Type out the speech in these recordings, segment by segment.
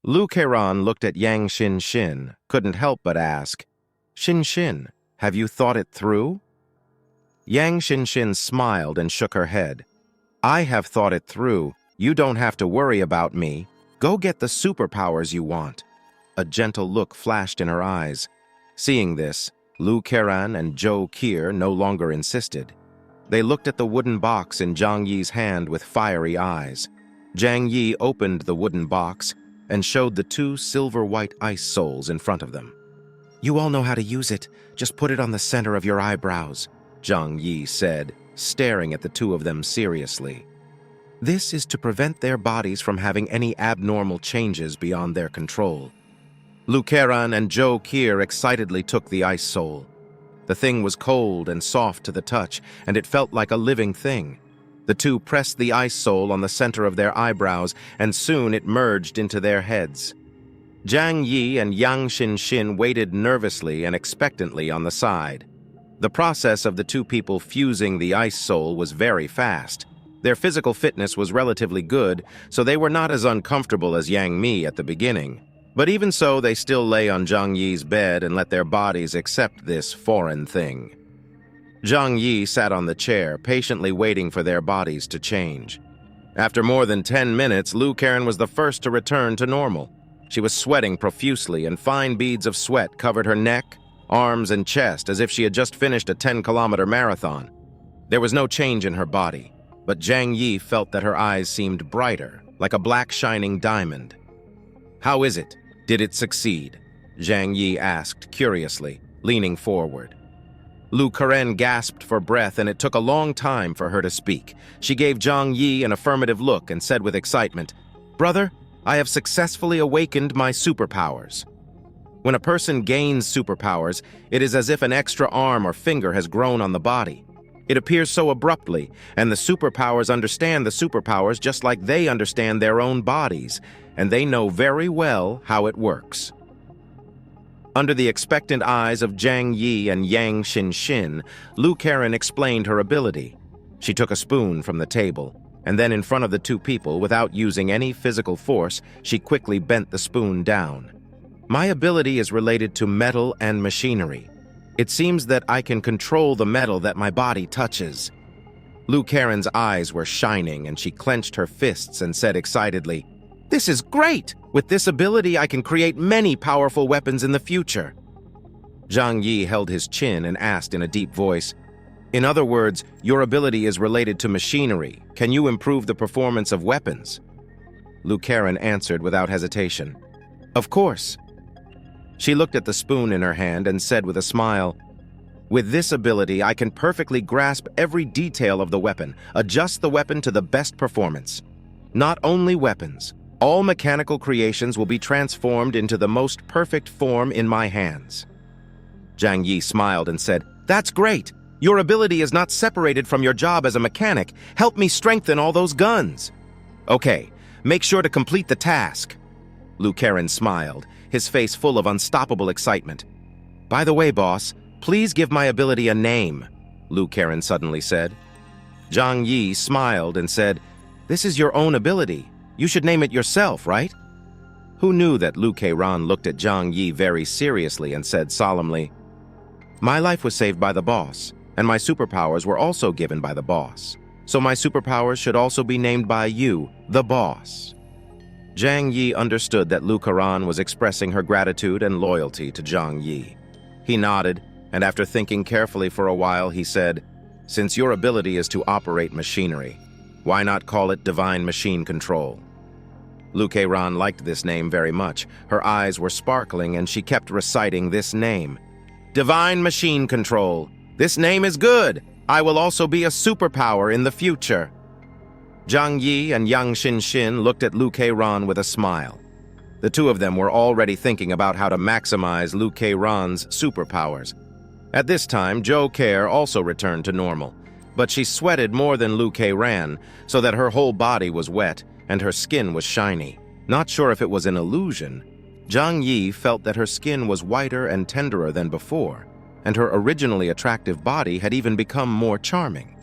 Luaran looked at Yang Shin, couldn't help but ask, Shin, have you thought it through? Yang Shin smiled and shook her head. I have thought it through. You don't have to worry about me. Go get the superpowers you want. A gentle look flashed in her eyes. Seeing this, Luaran and Kier no longer insisted. They looked at the wooden box in Zhang Yi's hand with fiery eyes. Zhang Yi opened the wooden box and showed the two silver-white ice souls in front of them. You all know how to use it. Just put it on the center of your eyebrows, Zhang Yi said, staring at the two of them seriously. This is to prevent their bodies from having any abnormal changes beyond their control. Luaran and Kier excitedly took the ice soul. The thing was cold and soft to the touch, and it felt like a living thing. The two pressed the ice soul on the center of their eyebrows, and soon it merged into their heads. Zhang Yi and Yang Shin waited nervously and expectantly on the side. The process of the two people fusing the ice soul was very fast. Their physical fitness was relatively good, so they were not as uncomfortable as Yang Mi at the beginning. But even so, they still lay on Zhang Yi's bed and let their bodies accept this foreign thing. Zhang Yi sat on the chair, patiently waiting for their bodies to change. After more than 10 minutes, Luaran was the first to return to normal. She was sweating profusely, and fine beads of sweat covered her neck, arms, and chest as if she had just finished a 10-kilometer marathon. There was no change in her body, but Zhang Yi felt that her eyes seemed brighter, like a black shining diamond. How is it? Did it succeed? Zhang Yi asked curiously, leaning forward. Luaran gasped for breath, and it took a long time for her to speak. She gave Zhang Yi an affirmative look and said with excitement, Brother, I have successfully awakened my superpowers. When a person gains superpowers, it is as if an extra arm or finger has grown on the body. It appears so abruptly, and the superpowers understand the superpowers just like they understand their own bodies, and they know very well how it works. Under the expectant eyes of Zhang Yi and Yang Shin, Luaran explained her ability. She took a spoon from the table, and then in front of the two people, without using any physical force, she quickly bent the spoon down. My ability is related to metal and machinery. It seems that I can control the metal that my body touches. Luaran's eyes were shining, and she clenched her fists and said excitedly, This is great! With this ability, I can create many powerful weapons in the future. Zhang Yi held his chin and asked in a deep voice, In other words, your ability is related to machinery. Can you improve the performance of weapons? Luaran answered without hesitation, Of course. She looked at the spoon in her hand and said with a smile, With this ability, I can perfectly grasp every detail of the weapon, adjust the weapon to the best performance. Not only weapons, all mechanical creations will be transformed into the most perfect form in my hands. Zhang Yi smiled and said, That's great! Your ability is not separated from your job as a mechanic. Help me strengthen all those guns. Okay, make sure to complete the task. Luaran smiled, his face full of unstoppable excitement. By the way, boss, please give my ability a name, Luaran suddenly said. Zhang Yi smiled and said, This is your own ability. You should name it yourself, right? Who knew that Luaran looked at Zhang Yi very seriously and said solemnly, My life was saved by the boss, and my superpowers were also given by the boss. So my superpowers should also be named by you, the boss. Zhang Yi understood that Luaran was expressing her gratitude and loyalty to Zhang Yi. He nodded, and after thinking carefully for a while, he said, Since your ability is to operate machinery, why not call it Divine Machine Control? Luaran liked this name very much. Her eyes were sparkling, and she kept reciting this name. Divine Machine Control. This name is good. I will also be a superpower in the future. Zhang Yi and Yang Shin looked at Luaran with a smile. The two of them were already thinking about how to maximize Luaran's superpowers. At this time, Kier also returned to normal, but she sweated more than Luaran, so that her whole body was wet and her skin was shiny. Not sure if it was an illusion, Zhang Yi felt that her skin was whiter and tenderer than before, and her originally attractive body had even become more charming.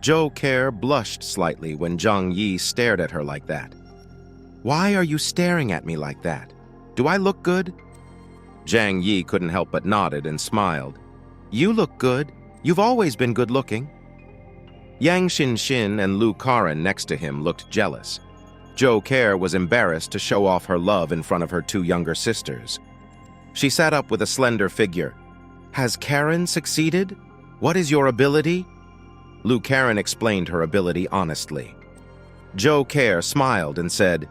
Kier blushed slightly when Zhang Yi stared at her like that. Why are you staring at me like that? Do I look good? Zhang Yi couldn't help but nodded and smiled. You look good. You've always been good-looking. Yang Shin and Luaran next to him looked jealous. Kier was embarrassed to show off her love in front of her two younger sisters. She sat up with a slender figure. Has Karen succeeded? What is your ability? Luaran explained her ability honestly. Kier smiled and said,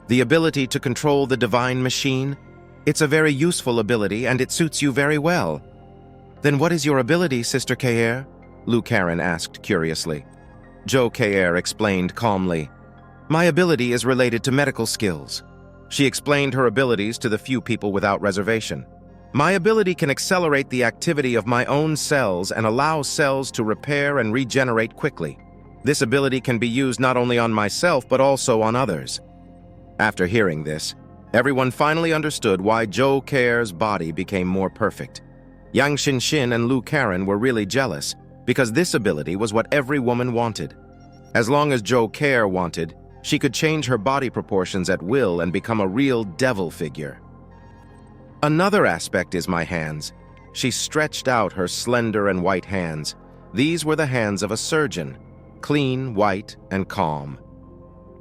The ability to control the divine machine? It's a very useful ability and it suits you very well. Then what is your ability, Sister Kier? Luaran asked curiously. Kier explained calmly. My ability is related to medical skills. She explained her abilities to the few people without reservation. My ability can accelerate the activity of my own cells and allow cells to repair and regenerate quickly. This ability can be used not only on myself but also on others. After hearing this, everyone finally understood why Kier's body became more perfect. Yang Shin and Luaran were really jealous because this ability was what every woman wanted. As long as Kier wanted, she could change her body proportions at will and become a real devil figure. Another aspect is my hands. She stretched out her slender and white hands. These were the hands of a surgeon, clean, white, and calm.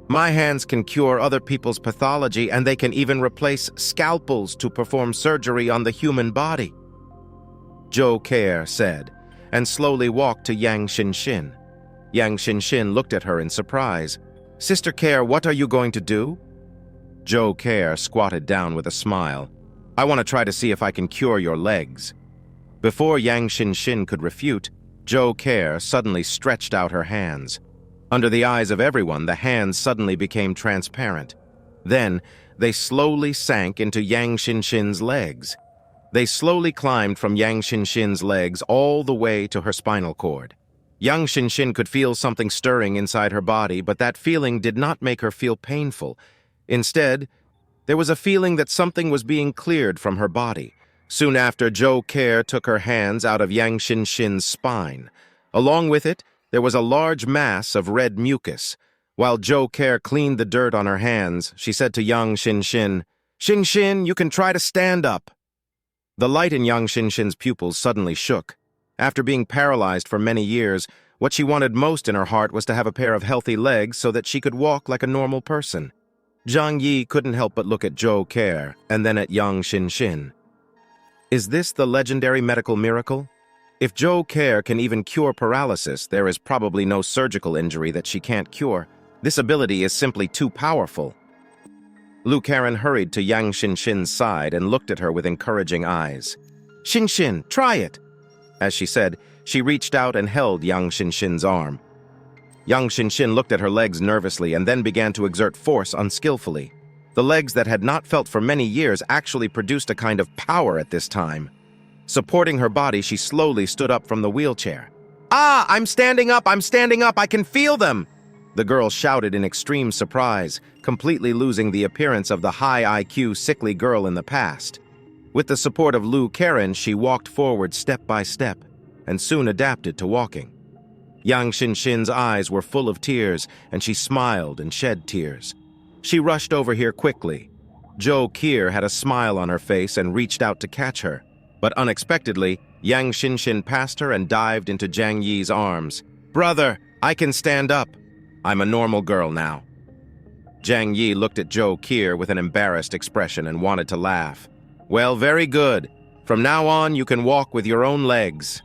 My hands can cure other people's pathology and they can even replace scalpels to perform surgery on the human body. Kier said, and slowly walked to Yang Shin. Yang Shin looked at her in surprise. Sister Kier, what are you going to do? Kier squatted down with a smile. I want to try to see if I can cure your legs. Before Yang Shin could refute, Kier suddenly stretched out her hands. Under the eyes of everyone, the hands suddenly became transparent. Then, they slowly sank into Yang Shin's legs. They slowly climbed from Yang Shin's legs all the way to her spinal cord. Yang Shin could feel something stirring inside her body, but that feeling did not make her feel painful. Instead, there was a feeling that something was being cleared from her body. Soon after, Kier took her hands out of Yang Shin's spine. Along with it, there was a large mass of red mucus. While Kier cleaned the dirt on her hands, she said to Yang Shin, Shin, you can try to stand up. The light in Yang Shin's pupils suddenly shook. After being paralyzed for many years, what she wanted most in her heart was to have a pair of healthy legs so that she could walk like a normal person. Zhang Yi couldn't help but look at Kier and then at Yang Shin. Is this the legendary medical miracle? If Kier can even cure paralysis, there is probably no surgical injury that she can't cure. This ability is simply too powerful. Luaran hurried to Yang Shin's side and looked at her with encouraging eyes. Shin, try it! As she said, she reached out and held Yang Shin's arm. Yang Shin looked at her legs nervously and then began to exert force unskillfully. The legs that had not felt for many years actually produced a kind of power at this time. Supporting her body, she slowly stood up from the wheelchair. Ah, I'm standing up, I can feel them! The girl shouted in extreme surprise, completely losing the appearance of the high IQ, sickly girl in the past. With the support of Luaran, she walked forward step by step, and soon adapted to walking. Yang Shin's eyes were full of tears, and she smiled and shed tears. She rushed over here quickly. Kier had a smile on her face and reached out to catch her. But unexpectedly, Yang Shin passed her and dived into Zhang Yi's arms. Brother, I can stand up. I'm a normal girl now. Zhang Yi looked at Kier with an embarrassed expression and wanted to laugh. Well, very good. From now on, you can walk with your own legs.